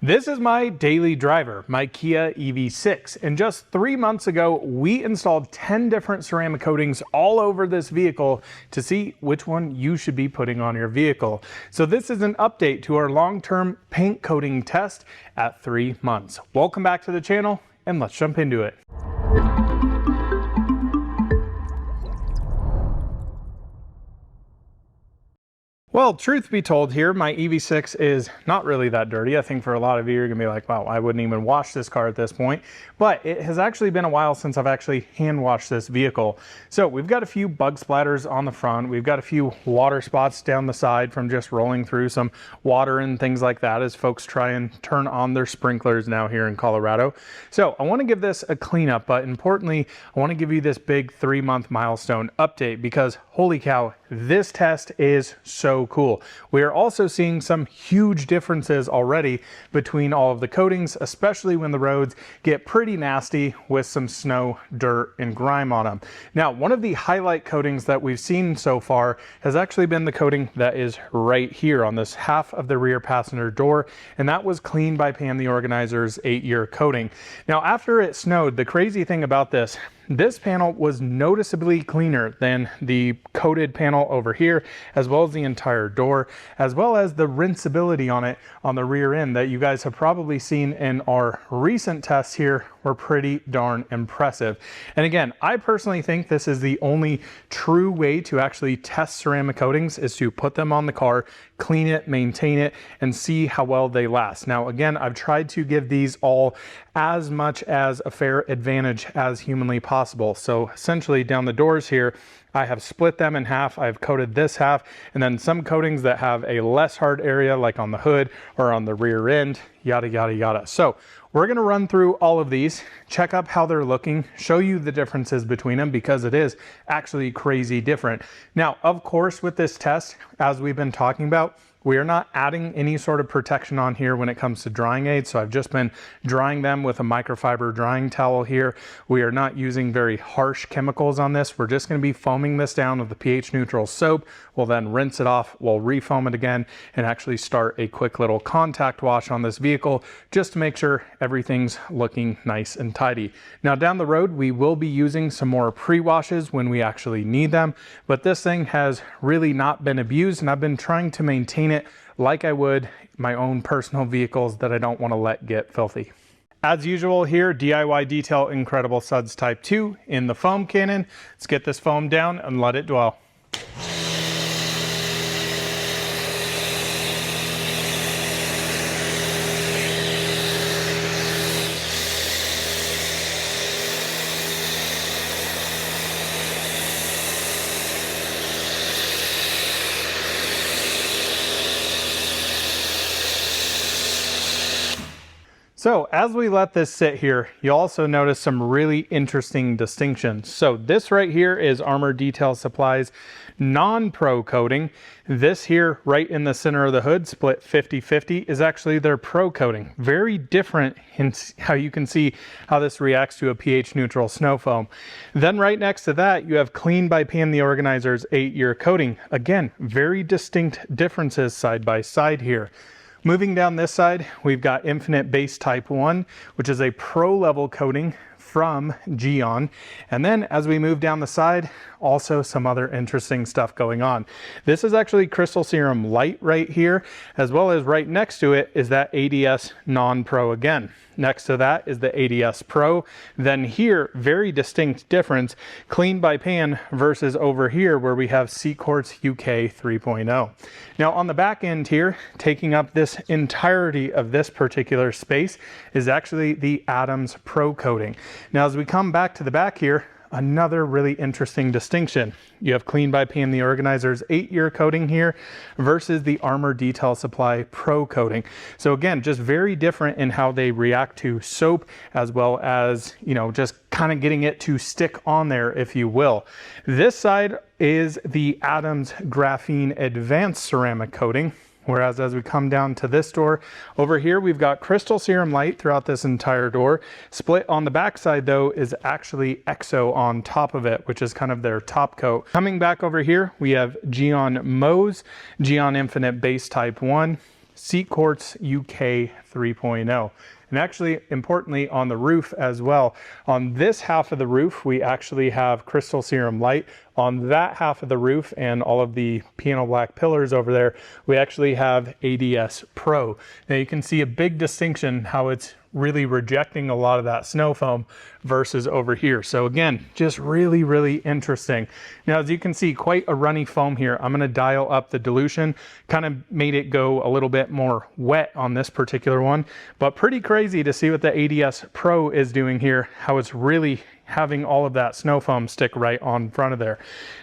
This is my daily driver, my Kia EV6, and just 3 months ago we installed 10 different ceramic coatings all over this vehicle to see which one you should be putting on your vehicle. So this is an update to our long-term paint coating test at 3 months. Welcome back to the channel and let's jump into it. Well, truth be told here, my EV6 is not really that dirty. I think for a lot of you, you're gonna be like, wow, I wouldn't even wash this car at this point. But it has actually been a while since I've actually hand washed this vehicle. So we've got a few bug splatters on the front. We've got a few water spots down the side from just rolling through some water and things like that as folks try and turn on their sprinklers now here in Colorado. So I wanna give this a cleanup, but importantly, I wanna give you this big 3-month milestone update because holy cow, this test is so cool. We are also seeing some huge differences already between all of the coatings, especially when the roads get pretty nasty with some snow, dirt, and grime on them. Now, one of the highlight coatings that we've seen so far has actually been the coating that is right here on this half of the rear passenger door, and that was Clean by Pan the Organizer's 8-year coating. Now, after it snowed, the crazy thing about this panel was noticeably cleaner than the coated panel over here, as well as the entire door, as well as the rinsability on it on the rear end that you guys have probably seen in our recent tests here were pretty darn impressive. And again, I personally think this is the only true way to actually test ceramic coatings is to put them on the car, clean it, maintain it, and see how well they last. Now, again, I've tried to give these all as much as a fair advantage as humanly possible. So essentially down the doors here, I have split them in half. I've coated this half, and then some coatings that have a less hard area like on the hood or on the rear end, yada, yada, yada. So we're gonna run through all of these, check up how they're looking, show you the differences between them because it is actually crazy different. Now, of course, with this test, as we've been talking about, we are not adding any sort of protection on here when it comes to drying aids. So I've just been drying them with a microfiber drying towel here. We are not using very harsh chemicals on this. We're just going to be foaming this down with a pH neutral soap. We'll then rinse it off. We'll refoam it again and actually start a quick little contact wash on this vehicle just to make sure everything's looking nice and tidy. Now down the road, we will be using some more pre-washes when we actually need them, but this thing has really not been abused and I've been trying to maintain it like I would my own personal vehicles that I don't want to let get filthy. As usual here, DIY Detail Incredible Suds Type 2 in the foam cannon. Let's get this foam down and let it dwell. So as we let this sit here, you also notice some really interesting distinctions. So this right here is Armor Detail Supply's non-pro coating. This here right in the center of the hood, split 50-50, is actually their pro coating. Very different in how you can see how this reacts to a pH neutral snow foam. Then right next to that, you have Clean by Pan the Organizer's 8-year coating. Again, very distinct differences side by side here. Moving down this side, we've got Infinite Base Type 1, which is a pro level coating from Geon. And then as we move down the side, also some other interesting stuff going on. This is actually Crystal Serum Light right here, as well as right next to it is that ADS Non-Pro again. Next to that is the ADS Pro. Then here, very distinct difference, Clean by Pan versus over here where we have Seacorts UK 3.0. Now on the back end here, taking up this entirety of this particular space is actually the Adams Pro coating. Now as we come back to the back here, another really interesting distinction. You have Clean by Pan the Organizer's 8-year coating here versus the Armor Detail Supply Pro coating. So again, just very different in how they react to soap as well as, you know, just kind of getting it to stick on there, if you will. This side is the Adams Graphene Advanced Ceramic Coating. Whereas as we come down to this door, over here we've got Crystal Serum Light throughout this entire door. Split on the back side though is actually EXO on top of it, which is kind of their top coat. Coming back over here, we have Geon Mose, Geon Infinite Base Type 1, Seat Quartz UK 3.0. And actually, importantly, on the roof as well. On this half of the roof, we actually have crystal serum light. On that half of the roof and all of the piano black pillars over there, we actually have ADS Pro. Now you can see a big distinction how it's really rejecting a lot of that snow foam versus over here. So again, just really, really interesting. Now, as you can see, quite a runny foam here. I'm going to dial up the dilution, kind of made it go a little bit more wet on this particular one, but pretty crazy to see what the ADS Pro is doing here, how it's really having all of that snow foam stick right on front of there.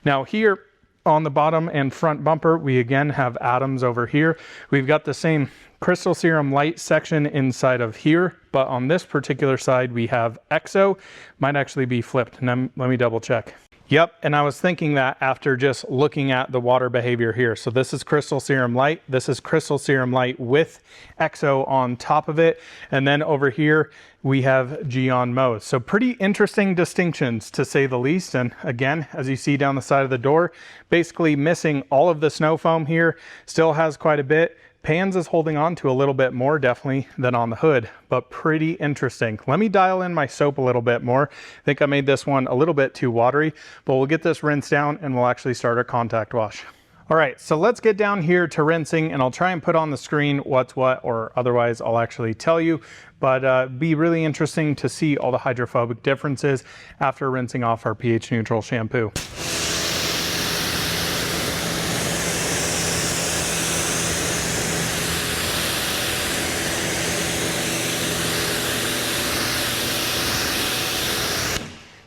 Now here on the bottom and front bumper, we again have Adams over here. We've got the same crystal serum light section inside of here, but on this particular side we have EXO. Might actually be flipped. Now, let me double check. Yep, and I was thinking that after just looking at the water behavior here. So this is crystal serum light, this is crystal serum light with EXO on top of it, and then over here we have Geon Mode. So pretty interesting distinctions to say the least. And again, as you see down the side of the door, basically missing all of the snow foam here, still has quite a bit. Pans is holding on to a little bit more definitely than on the hood, but pretty interesting. Let me dial in my soap a little bit more. I think I made this one a little bit too watery, but we'll get this rinsed down and we'll actually start our contact wash. All right, so let's get down here to rinsing, and I'll try and put on the screen what's what, or otherwise I'll actually tell you, but be really interesting to see all the hydrophobic differences after rinsing off our pH neutral shampoo.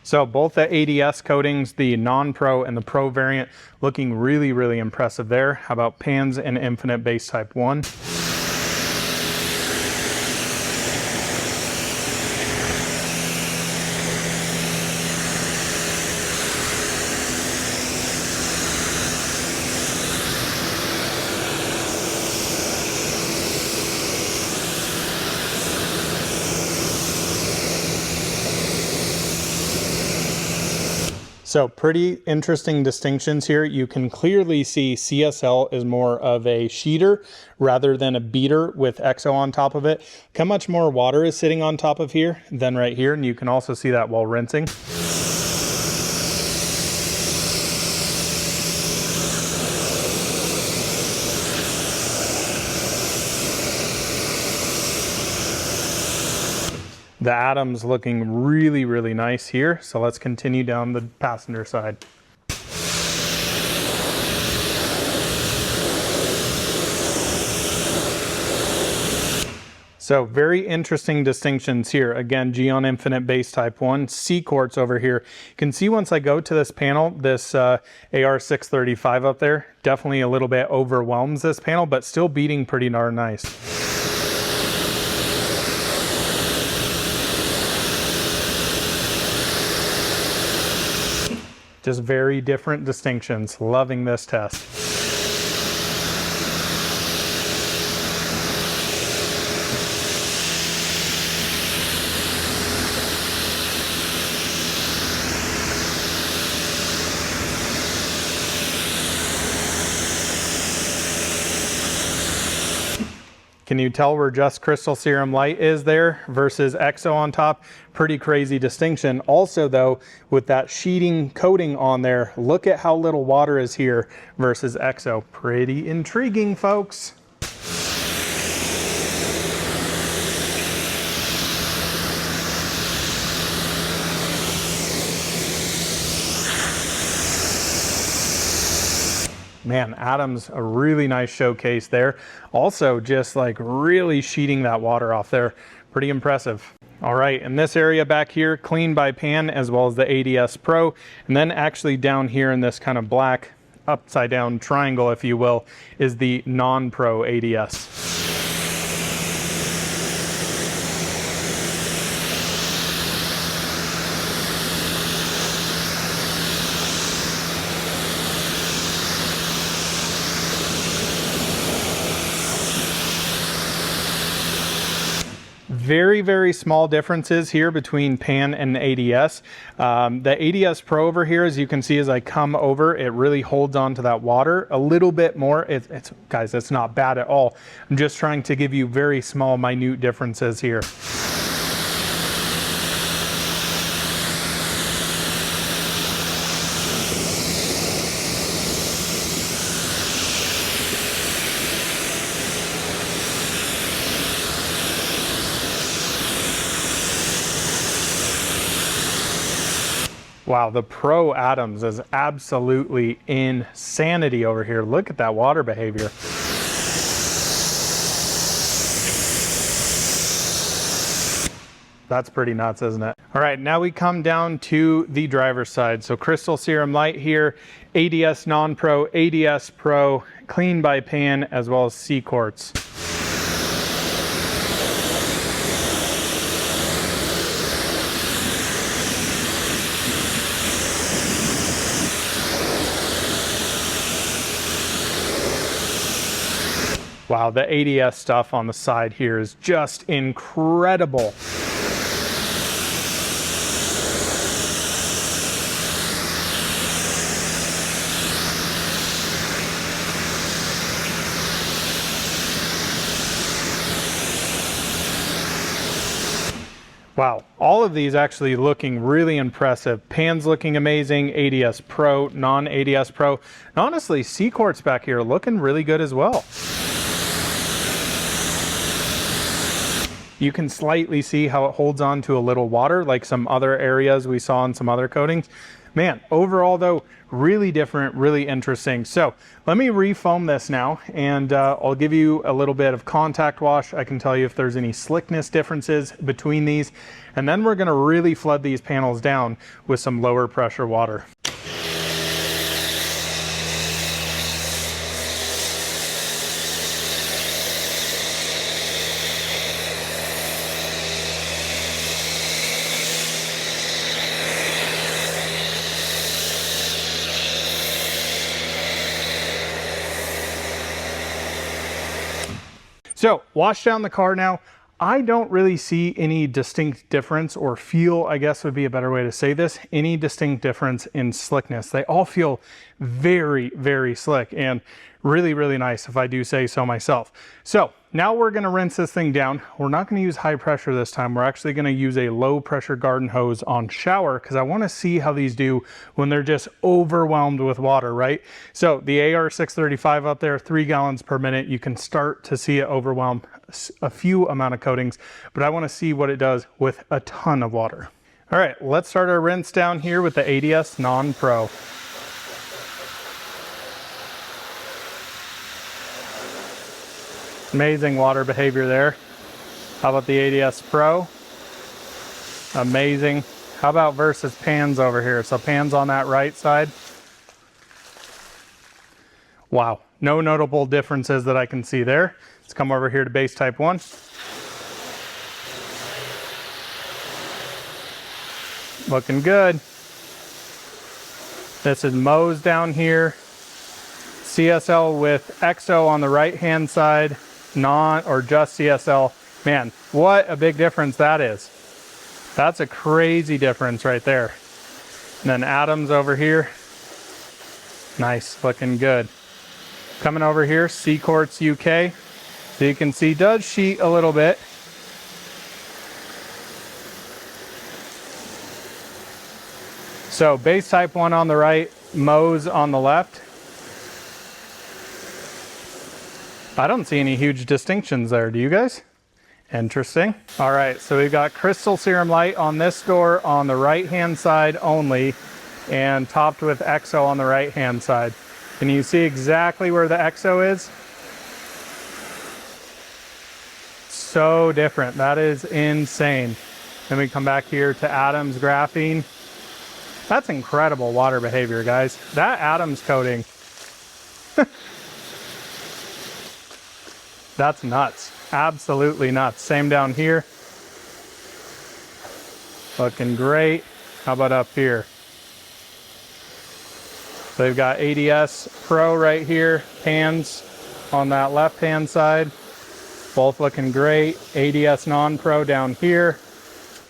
So both the ADS coatings, the non-pro and the pro variant, looking really, really impressive there. How about pans and infinite base type 1? So pretty interesting distinctions here. You can clearly see CSL is more of a sheeter rather than a beater with EXO on top of it. Look how much more water is sitting on top of here than right here, and you can also see that while rinsing. The Adams looking really, really nice here. So let's continue down the passenger side. So very interesting distinctions here. Again, Geon Infinite Base Type 1, Seat Quartz over here. You can see once I go to this panel, this AR635 up there, definitely a little bit overwhelms this panel, but still beating pretty darn nice. Just very different distinctions. Loving this test. Can you tell where just crystal serum light is there versus EXO on top? Pretty crazy distinction. Also though, with that sheeting coating on there, look at how little water is here versus EXO. Pretty intriguing, folks. Man, Adams, a really nice showcase there. Also just like really sheeting that water off there. Pretty impressive. All right, in this area back here, clean by pan as well as the ADS Pro. And then actually down here in this kind of black upside down triangle, if you will, is the non-pro ADS. Very, very small differences here between pan and ADS. The ADS Pro over here, as you can see, as I come over, it really holds on to that water a little bit more. It's guys, it's not bad at all. I'm just trying to give you very small, minute differences here. Wow, the Pro Atoms is absolutely insanity over here. Look at that water behavior. That's pretty nuts, isn't it? All right, now we come down to the driver's side. So Crystal Serum Light here, ADS Non-Pro, ADS Pro, Clean by Pan, as well as C Quartz. Wow, the ADS stuff on the side here is just incredible. Wow, all of these actually looking really impressive. Pan's looking amazing, ADS Pro, non-ADS Pro. And honestly, C Quartz back here looking really good as well. You can slightly see how it holds on to a little water, like some other areas we saw in some other coatings. Man, overall though, really different, really interesting. So let me refoam this now, and I'll give you a little bit of contact wash. I can tell you if there's any slickness differences between these, and then we're gonna really flood these panels down with some lower pressure water. So wash down the car now. I don't really see any distinct difference, or feel, I guess would be a better way to say this, any distinct difference in slickness. They all feel very, very slick and really, really nice, if I do say so myself. So now we're gonna rinse this thing down. We're not gonna use high pressure this time. We're actually gonna use a low pressure garden hose on shower, because I wanna see how these do when they're just overwhelmed with water, right? So the AR635 up there, 3 gallons per minute, you can start to see it overwhelm a few amount of coatings, but I wanna see what it does with a ton of water. All right, let's start our rinse down here with the ADS Non-Pro. Amazing water behavior there. How about the ADS Pro? Amazing. How about versus Pans over here? So Pans on that right side. Wow, no notable differences that I can see there. Let's come over here to base type 1. Looking good. This is Moe's down here. CSL with EXO on the right hand side, or just CSL. Man, what a big difference that is. That's a crazy difference right there. And then Adams over here. Nice, looking good. Coming over here, C Quartz UK. So you can see does sheet a little bit. So base type 1 on the right, Moe's on the left. I don't see any huge distinctions there, do you guys? Interesting. All right, so we've got Crystal Serum Light on this door on the right hand side only, and topped with EXO on the right hand side. Can you see exactly where the EXO is? So different, that is insane. Then we come back here to Adams Graphene. That's incredible water behavior, guys. That Adams coating, that's nuts, absolutely nuts. Same down here, looking great. How about up here? So we've got ADS Pro right here, Pans on that left hand side. Both looking great. ADS Non-Pro down here,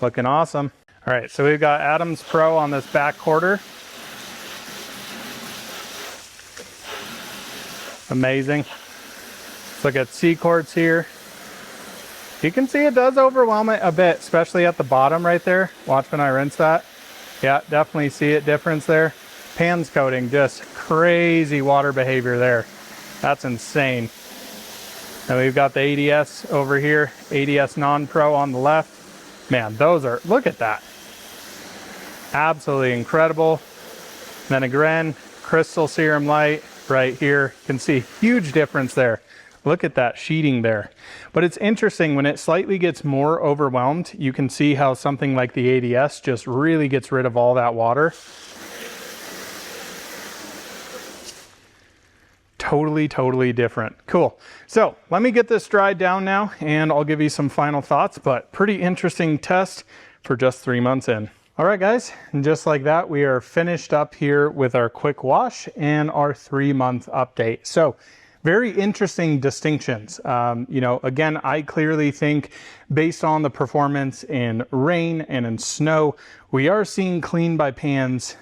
looking awesome. All right, so we've got Adams Pro on this back quarter. Amazing. Let's look at C-quartz here. You can see it does overwhelm it a bit, especially at the bottom right there. Watch when I rinse that. Yeah, definitely see it difference there. Pans coating, just crazy water behavior there. That's insane. And we've got the ADS over here, ADS Non-Pro on the left. Man, those are, look at that. Absolutely incredible. Then again, crystal serum light right here. You can see huge difference there. Look at that sheeting there. But it's interesting, when it slightly gets more overwhelmed, you can see how something like the ADS just really gets rid of all that water. Totally different. Cool. So let me get this dried down now and I'll give you some final thoughts, but pretty interesting test for just 3 months in. All right, guys, and just like that, we are finished up here with our quick wash and our 3-month update. So very interesting distinctions. You know, again, I clearly think based on the performance in rain and in snow, we are seeing Clean by Pans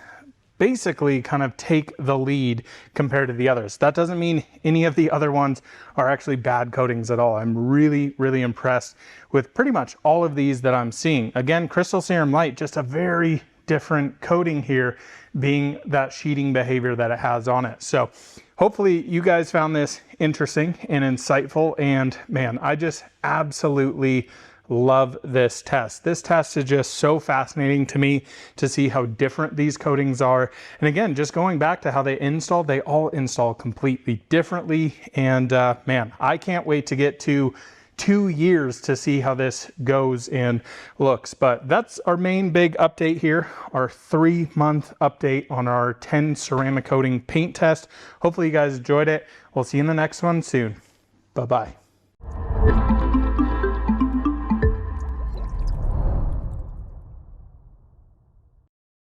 basically kind of take the lead compared to the others. That doesn't mean any of the other ones are actually bad coatings at all. I'm really impressed with pretty much all of these that I'm seeing. Again, Crystal Serum Light, just a very different coating here, being that sheeting behavior that it has on it. So hopefully you guys found this interesting and insightful, and man, I just absolutely love this test. This test is just so fascinating to me to see how different these coatings are. And again, just going back to how they install, they all install completely differently. And man, I can't wait to get to 2 years to see how this goes and looks. But that's our main big update here, our 3-month update on our 10 ceramic coating paint test. Hopefully you guys enjoyed it. We'll see you in the next one soon. Bye-bye.